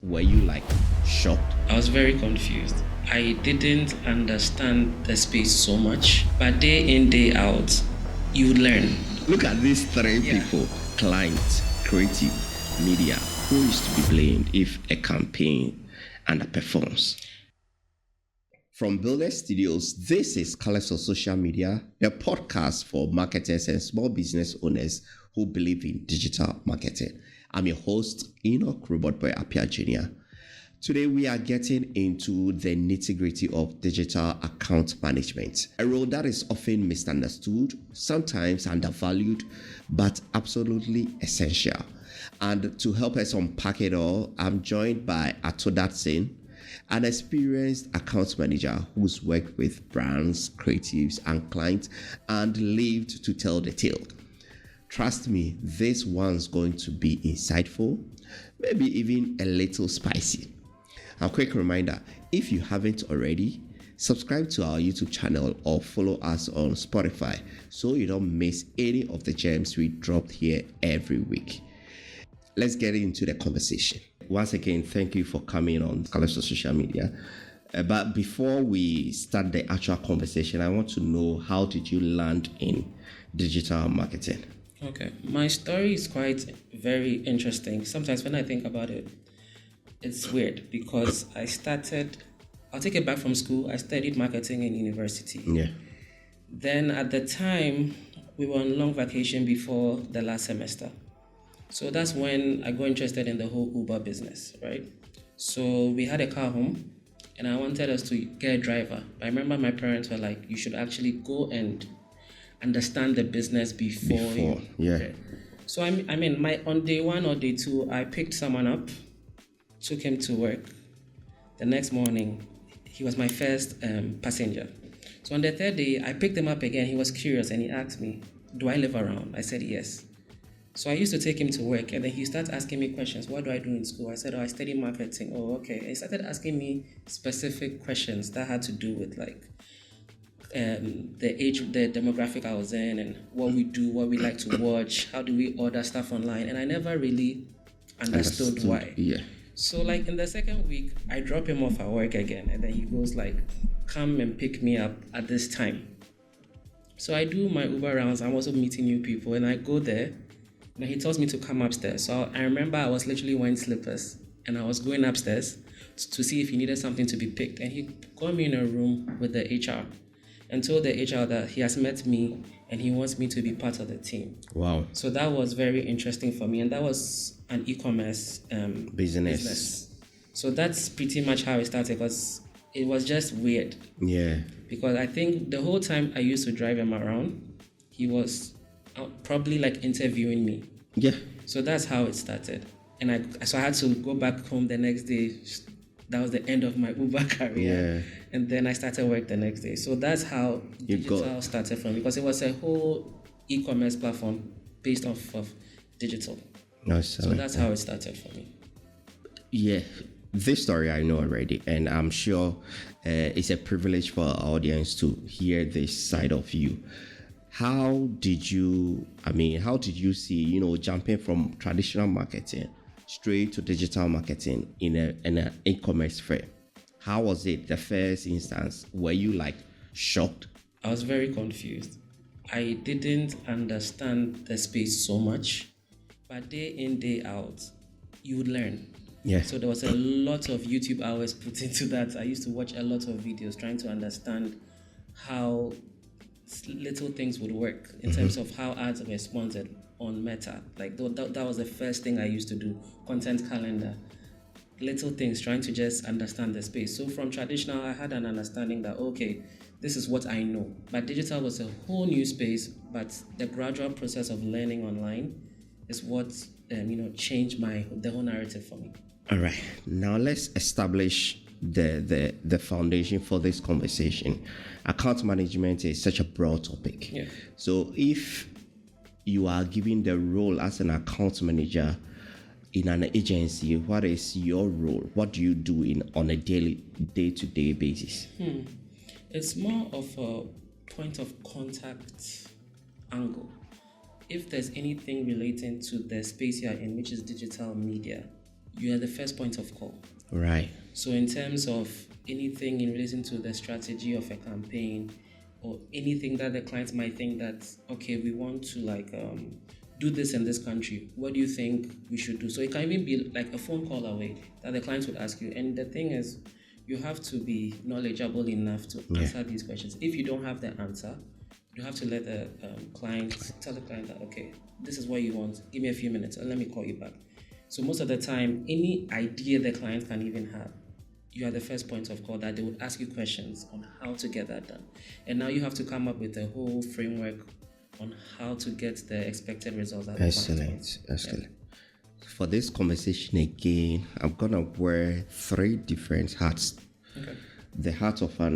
Were you like shocked? I was very confused. I didn't understand the space so much, but day in, day out, you would learn. Look at these three Yeah. people: client, creative, media. Who is to be blamed if a campaign underperforms? From Builder Studios, this is Colors of Social Media, a podcast for marketers and small business owners who believe in digital marketing. I'm your host, Enoch Robot Boy Apia Jr. Today, we are getting into the nitty-gritty of digital account management, a role that is often misunderstood, sometimes undervalued, but absolutely essential. And to help us unpack it all, I'm joined by Ato Dadson, an experienced account manager who's worked with brands, creatives, and clients and lived to tell the tale. Trust me, this one's going to be insightful, maybe even a little spicy. A quick reminder, if you haven't already, subscribe to our YouTube channel or follow us on Spotify so you don't miss any of the gems we drop here every week. Let's get into the conversation. Once again, thank you for coming on Colors of Social Media. But before we start the actual conversation, I want to know, how did you land in digital marketing? Okay, my story is very interesting. Sometimes when I think about it, it's weird because I'll take it back from school. I studied marketing in university. Yeah. Then at the time, we were on long vacation before the last semester. So that's when I got interested in the whole Uber business, right? So we had a car home and I wanted us to get a driver. I remember my parents were like, you should actually go and understand the business before. Yeah. So on day one or day two, I picked someone up, took him to work. The next morning, he was my first passenger. So on the third day, I picked him up again. He was curious and he asked me, do I live around? I said yes. So I used to take him to work and then he started asking me questions. What do I do in school? I said, I study marketing. Oh, okay. And he started asking me specific questions that had to do with like the age, the demographic I was in, and what we do, what we like to watch, how do we order stuff online. And I never really understood why. Yeah. So like in the second week, I drop him off at work again. And then he goes like, come and pick me up at this time. So I do my Uber rounds. I'm also meeting new people and I go there. And he tells me to come upstairs. So I remember I was literally wearing slippers and I was going upstairs to see if he needed something to be picked. And he got me in a room with the HR and told the HR that he has met me and he wants me to be part of the team. Wow. So that was very interesting for me. And that was an e-commerce business. So that's pretty much how it started, because it was just weird. Yeah. Because I think the whole time I used to drive him around, he was probably like interviewing me. Yeah. So that's how it started. And I had to go back home the next day. That was the end of my Uber career. Yeah. And then I started work the next day. So that's how digital started from, because it was a whole e-commerce platform based off of digital. So that's how it started for me. Yeah. This story I know already, and I'm sure it's a privilege for our audience to hear this side of you. How did you see, jumping from traditional marketing straight to digital marketing in an e-commerce firm? How was it the first instance? Were you like shocked? I was very confused. I didn't understand the space so much, but day in, day out, you would learn. Yeah. So there was a lot of YouTube hours put into that. I used to watch a lot of videos trying to understand how little things would work in terms of how ads were sponsored on Meta. Like that was the first thing I used to do. Content calendar, little things, trying to just understand the space. So from traditional, I had an understanding that, okay, this is what I know. But digital was a whole new space, but the gradual process of learning online is what changed the whole narrative for me. All right, now let's establish the foundation for this conversation. Account management is such a broad topic. Yeah. So if you are given the role as an account manager in an agency, what is your role? What do you do on a day-to-day basis? It's more of a point of contact angle. If there's anything relating to the space you're in, which is digital media, you are the first point of call. Right. So in terms of anything in relation to the strategy of a campaign or anything that the clients might think that, okay, we want to do this in this country, what do you think we should do? So it can even be like a phone call away that the clients would ask you. And the thing is, you have to be knowledgeable enough to answer these questions. If you don't have the answer, you have to let the tell the client that, okay, this is what you want. Give me a few minutes and let me call you back. So most of the time, any idea the client can even have, you are the first point of call that they would ask you questions on how to get that done. And now you have to come up with a whole framework on how to get the expected results out of Excellent. For this conversation again, I'm going to wear 3 different hats. Okay. The hat of a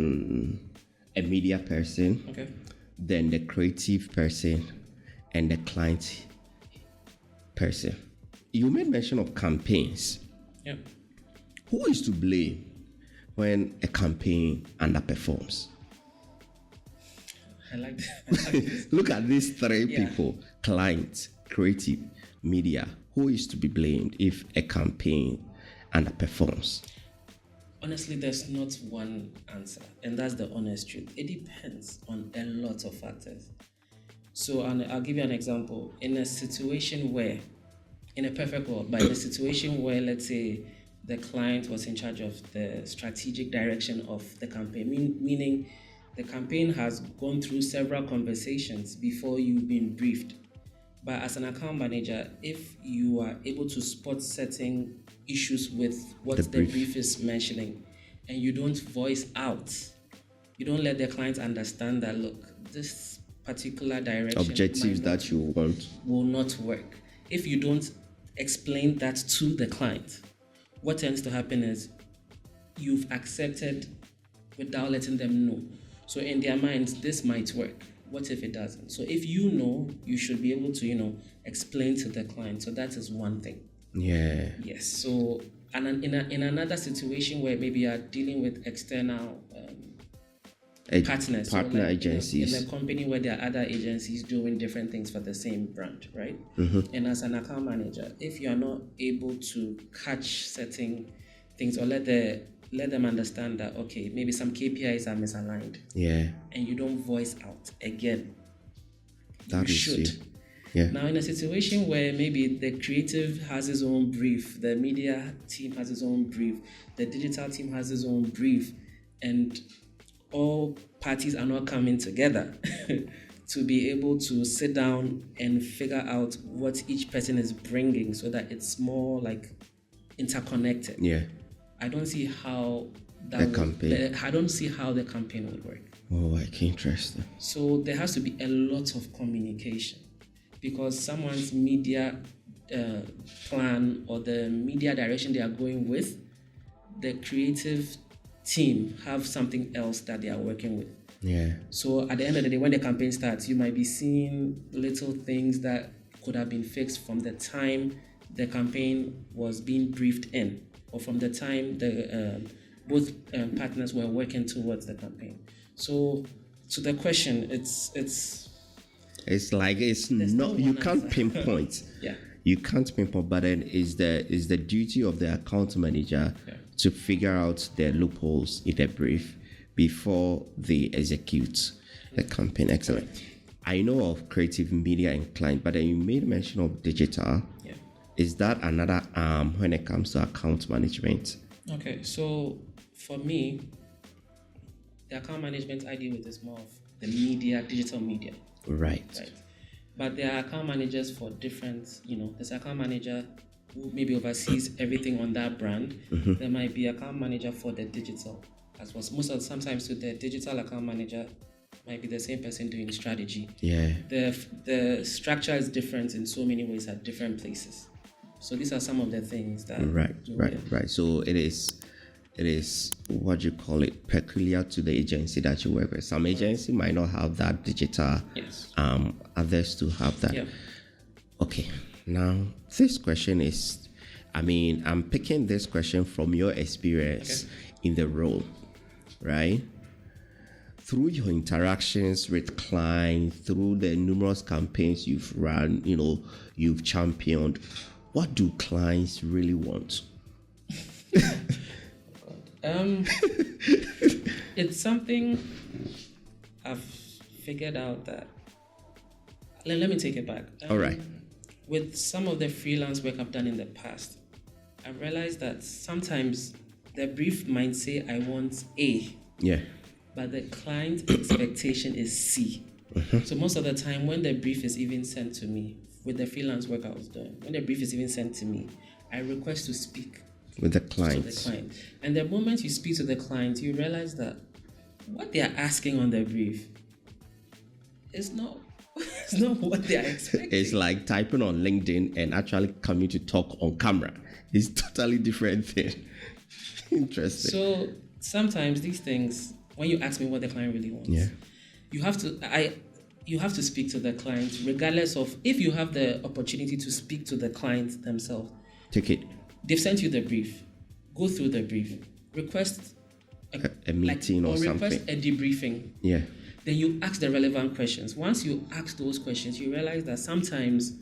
media person, Okay. then the creative person, and the client person. You made mention of campaigns. Yeah. Who is to blame when a campaign underperforms? I like that. Look at these 3 people: client, creative, media. Who is to be blamed if a campaign underperforms? Honestly, there's not one answer, and that's the honest truth. It depends on a lot of factors. So I'll give you an example. In a situation where, in a perfect world, but in a situation where, let's say, the client was in charge of the strategic direction of the campaign, meaning the campaign has gone through several conversations before you've been briefed. But as an account manager, if you are able to spot certain issues with what the brief is mentioning, and you don't voice out, you don't let the client understand that, look, this particular direction Objectives that you want will not work. If you don't explain that to the client, what tends to happen is you've accepted without letting them know. So in their minds, this might work. What if it doesn't? So if you know, you should be able to, explain to the client. So that is one thing. Yeah. Yes. So and in another situation where maybe you are dealing with external partners, partner agencies, in a company where there are other agencies doing different things for the same brand, right? And as an account manager, if you are not able to catch certain things or let them understand that, okay, maybe some KPIs are misaligned, and you don't voice out again, that you should. Now, in a situation where maybe the creative has his own brief, the media team has his own brief, the digital team has his own brief, and all parties are not coming together to be able to sit down and figure out what each person is bringing so that it's more like interconnected. I don't see how I don't see how the campaign would work. Oh, like interesting. So there has to be a lot of communication, because someone's media plan or the media direction they are going with, the creative team have something else that they are working with. So at the end of the day, when the campaign starts, you might be seeing little things that could have been fixed from the time the campaign was being briefed in, or from the time the both partners were working towards the campaign. So to the question, it's like it's not, you can't pinpoint. You can't pinpoint, but then is the duty of the account manager to figure out the loopholes in the brief before they execute the campaign. Excellent. I know of creative, media, and client, but then you made mention of digital. Is that another arm when it comes to account management? Okay, so for me, the account management I deal with is more of the media, digital media. Right. But there are account managers for different, there's an account manager who maybe oversees everything on that brand. There might be account manager for the digital as well. Sometimes with the digital account manager might be the same person doing strategy. The structure is different in so many ways at different places. So these are some of the things that right. So it is what you call it, peculiar to the agency that you work with. Some agency might not have that digital. Others to have that. Okay. Now this question is, I'm picking this question from your experience in the role, right? Through your interactions with clients, through the numerous campaigns you've run, you've championed, what do clients really want? It's something I've figured out that. Let me take it back. All right. With some of the freelance work I've done in the past, I've realized that sometimes the brief might say I want A, Yeah. but the client expectation is C. So most of the time when the brief is even sent to me, with the freelance work I was doing, when the brief is even sent to me, I request to speak With the to the clients. client. And the moment you speak to the client, you realize that what they are asking on the brief is not it's not what they are expecting. It's like typing on LinkedIn and actually coming to talk on camera. It's totally different thing. Interesting. So sometimes these things, when you ask me what the client really wants, Yeah. you have to speak to the client, regardless of if you have the opportunity to speak to the client themselves. Take it. They've sent you the brief. Go through the brief. Request A meeting or something. request a debriefing. Yeah. Then you ask the relevant questions. Once you ask those questions, you realize that sometimes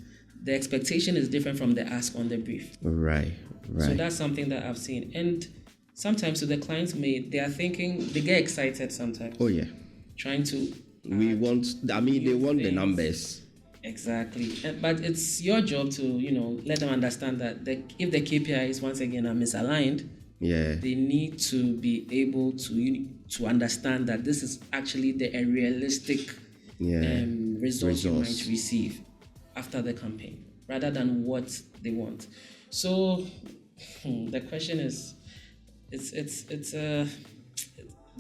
the expectation is different from the ask on the brief. Right. Right. So that's something that I've seen. And sometimes so the clients they are thinking, they get excited sometimes. Oh yeah. Trying to They want the things. numbers. Exactly. But it's your job to, let them understand that if the KPIs once again are misaligned, Yeah. they need to be able to understand that this is actually a realistic result you might receive after the campaign, rather than what they want. So the question is,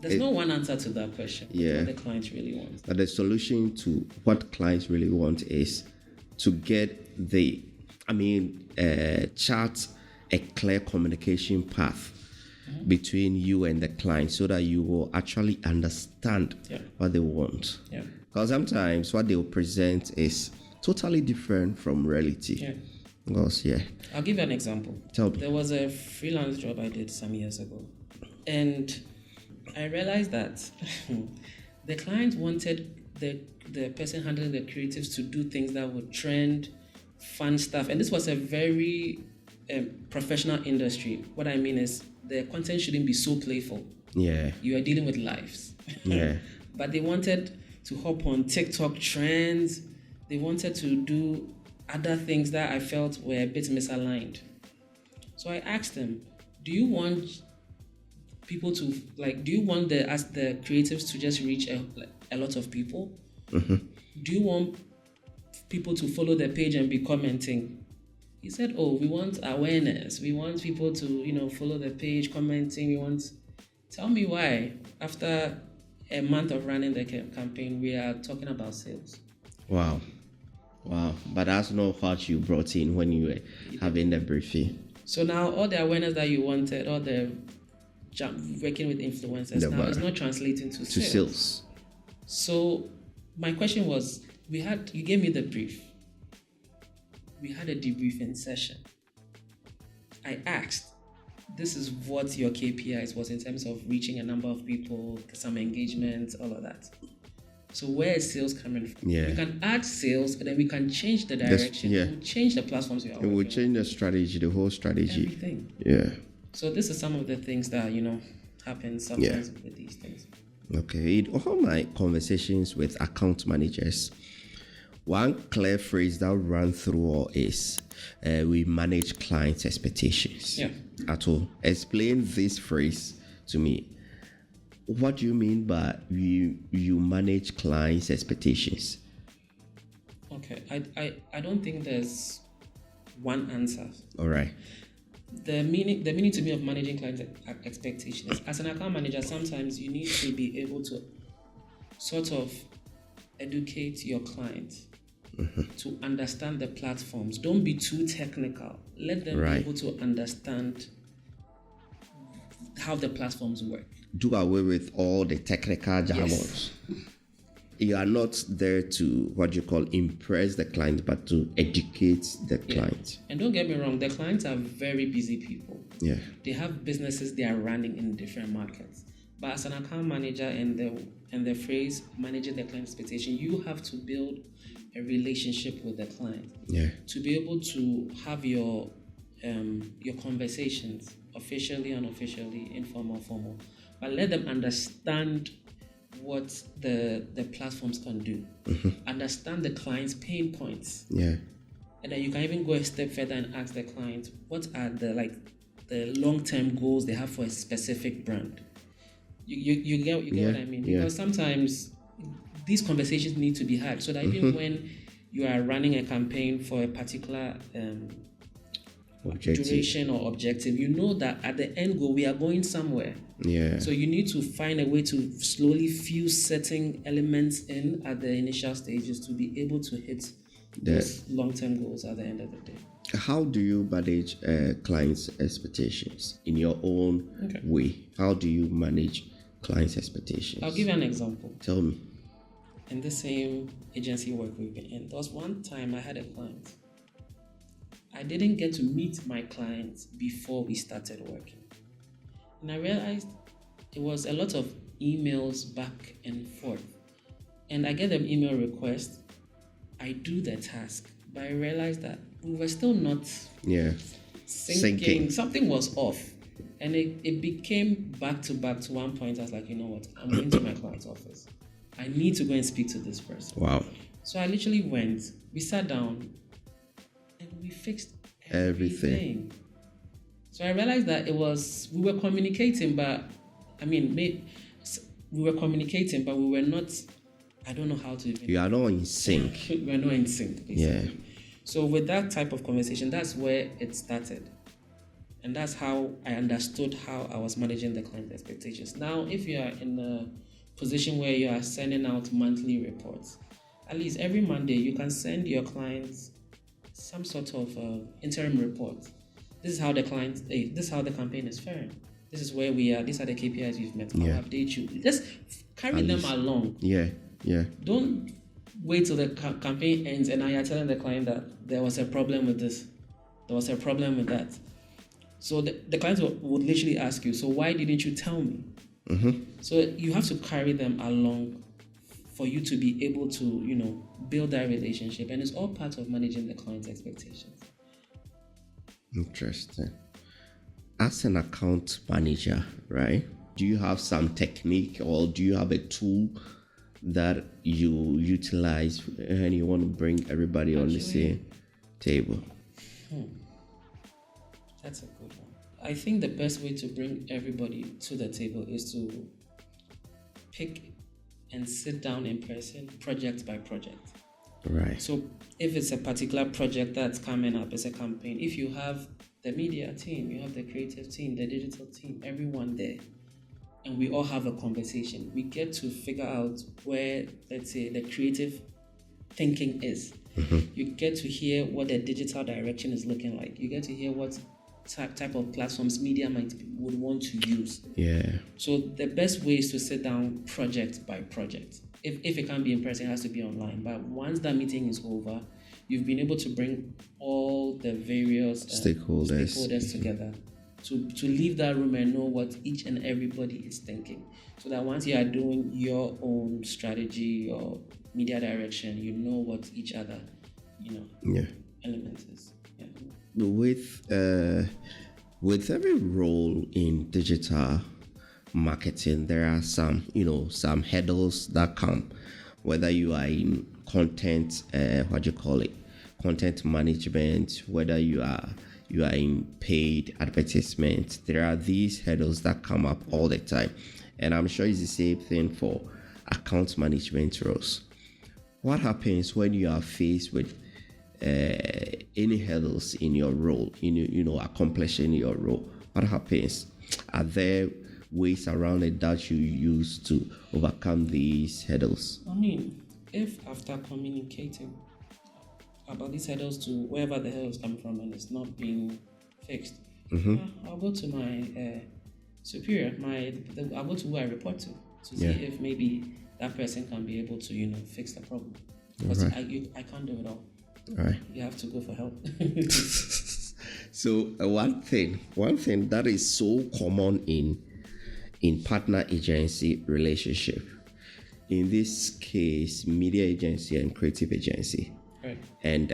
there's no one answer to that question. Yeah. What the client really wants. But the solution to what clients really want is to get chart a clear communication path between you and the client so that you will actually understand what they want. Yeah. Because sometimes what they will present is totally different from reality. Yeah. Because, I'll give you an example. Tell me. There was a freelance job I did some years ago, and I realized that the client wanted the person handling the creatives to do things that would trend, fun stuff. And this was a very professional industry. What I mean is the content shouldn't be so playful. Yeah. You are dealing with lives. Yeah. But they wanted to hop on TikTok trends. They wanted to do other things that I felt were a bit misaligned. So I asked them, do you want people to do you want the creatives to just reach a lot of people? Mm-hmm. Do you want people to follow the page and be commenting? He said, we want awareness. We want people to, follow the page, commenting. Tell me why. After a month of running the campaign, we are talking about sales. Wow. But that's not what you brought in when you were having the briefing. So now all the awareness that you wanted, all the working with influencers, now it's not translating to sales. So my question was, you gave me the brief. We had a debriefing session. I asked, this is what your KPIs was in terms of reaching a number of people, some engagement, all of that. So where is sales coming from? Yeah. We can add sales, and then we can change the direction. We'll change the platforms we are working It will change the strategy, the whole strategy. Everything. Yeah. So this is some of the things that, happen sometimes with these things. Okay. In all my conversations with account managers, one clear phrase that run through all is we manage clients' expectations. Yeah. Ato, explain this phrase to me. What do you mean by you manage clients' expectations? Okay. I don't think there's one answer. All right. The meaning to me of managing client expectations, as an account manager, sometimes you need to be able to sort of educate your client to understand the platforms. Don't be too technical. Let them be able to understand how the platforms work. Do away with all the technical jargons. Yes. You are not there to impress the client, but to educate the client. And don't get me wrong, the clients are very busy people. Yeah. They have businesses they are running in different markets. But as an account manager and the phrase managing the client expectation, you have to build a relationship with the client. Yeah. To be able to have your conversations officially, unofficially, informal, formal, but let them understand what the platforms can do. Understand the client's pain points. Yeah. And then you can even go a step further and ask the client what are the long-term goals they have for a specific brand. You get what I mean? Because sometimes these conversations need to be had so that even when you are running a campaign for a particular duration or objective, you know that at the end goal we are going somewhere. Yeah. So you need to find a way to slowly fuse certain elements in at the initial stages to be able to hit those long-term goals at the end of the day. How do you manage clients' expectations in your own way? How do you manage clients' expectations? I'll give you an example. Tell me. In the same agency work we've been in, there was one time I had a client. I didn't get to meet my clients before we started working. And I realized it was a lot of emails back and forth. And I get an email request. I do the task. But I realized that we were still not syncing. Something was off. And it became back to one point. I was like, you know what? I'm going to my client's office. I need to go and speak to this person. Wow. So I literally went, we sat down, and we fixed everything. So I realized that we were communicating, but we were not, I don't know how to even. You are not in sync. We're not in sync, basically. Yeah. So with that type of conversation, that's where it started. And that's how I understood how I was managing the client expectations. Now, if you are in a position where you are sending out monthly reports, at least every Monday you can send your clients some sort of interim report. This is how the campaign is faring. This is where we are. These are the KPIs we've met. I'll update you. Just carry them along. Yeah. Don't wait till the campaign ends and now you're telling the client that there was a problem with this, there was a problem with that. So the client would literally ask you, so why didn't you tell me? So you have to carry them along for you to be able to, build that relationship. And it's all part of managing the client's expectations. Interesting. As an account manager, right? Do you have some technique or do you have a tool that you utilize and you want to bring everybody on the same table? That's a good one. I think the best way to bring everybody to the table is to pick and sit down in person, project by project. Right. So if it's a particular project that's coming up as a campaign, if you have the media team, you have the creative team, the digital team, everyone there, and we all have a conversation, we get to figure out where, let's say, the creative thinking is. You get to hear what the digital direction is looking like. You get to hear what type of platforms media would want to use. Yeah. So the best way is to sit down project by project. If it can't be in person, it has to be online. But once that meeting is over, you've been able to bring all the various stakeholders together to leave that room and know what each and everybody is thinking. So that once you are doing your own strategy or media direction, you know what each other, element is. Yeah. With every role in digital marketing, there are some hurdles that come, whether you are in content, content management, whether you are in paid advertisement. There are these hurdles that come up all the time, and I'm sure it's the same thing for account management roles. What happens when you are faced with any hurdles in your role, accomplishing your role? What happens? Are there ways around it that you use to overcome these hurdles? If after communicating about these hurdles to wherever the hurdles come from and it's not being fixed, I'll go to my superior, I'll go to who I report to see if maybe that person can be able to, fix the problem. Because I can't do it all. Right. You have to go for help. So one thing that is so common in partner agency relationship, in this case, media agency and creative agency, right, and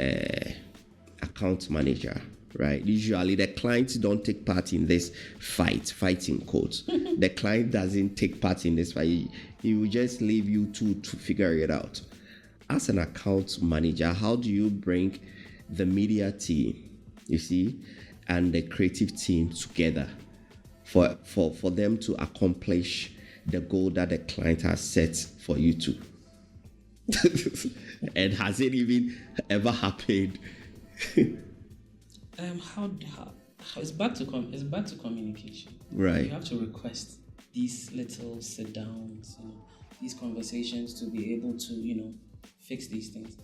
account manager, right? Usually the clients don't take part in this fighting quotes. The client doesn't take part in this fight. He will just leave you to figure it out. As an account manager, how do you bring the media team, you see, and the creative team together for them to accomplish the goal that the client has set for you to? And has it even ever happened? How it's back to communication. Right. You have to request these little sit downs, these conversations to be able to, fix these things.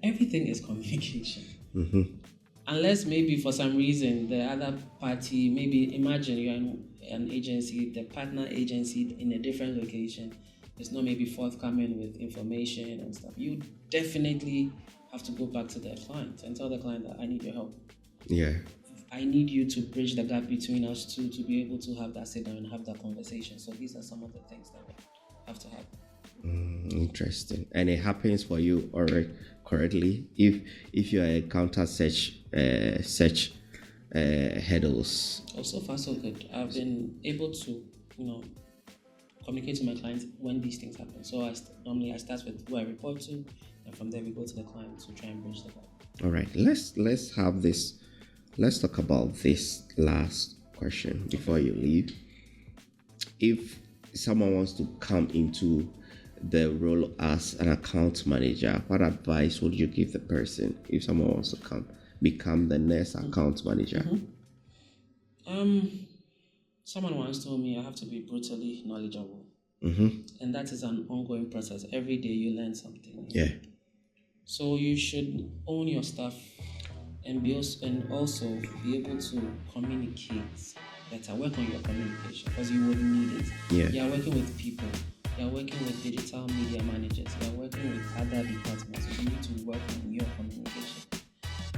Everything is communication. Mm-hmm. Unless maybe for some reason the other party, maybe imagine you're in an agency, the partner agency in a different location is not maybe forthcoming with information and stuff. You definitely have to go back to the client and tell the client that I need your help. Yeah. I need you to bridge the gap between us two to be able to have that sit down and have that conversation. So these are some of the things that have to happen. Interesting. And it happens for you already correctly if you are a counter search hurdles. Oh, so far so good. I've been able to communicate to my clients when these things happen. So normally I start with who I report to, and from there we go to the client to try and bridge the gap. All right, let's have this. Let's talk about this last question before you leave. If someone wants to come into the role as an account manager, what advice would you give the person if someone wants to become the next account manager? Someone once told me I have to be brutally knowledgeable. And that is an ongoing process. Every day you learn something. Yeah. So you should own your stuff and also be able to communicate better. Work on your communication because you would need it. Yeah. You are working with people. You are working with digital media managers. You are working with other departments. You need to work on your communication.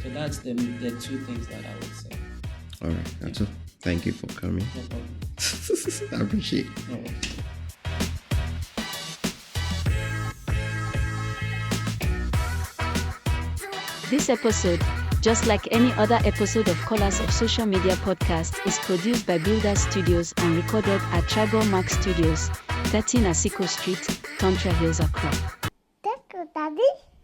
So that's the two things that I would say. All right. That's all. Thank you for coming. No problem. I appreciate it. No problem. This episode, just like any other episode of Callers of Social Media podcast, is produced by Builder Studios and recorded at Tribal Mark Studios, 13 Asiko Street, Tantra Hills, Accra.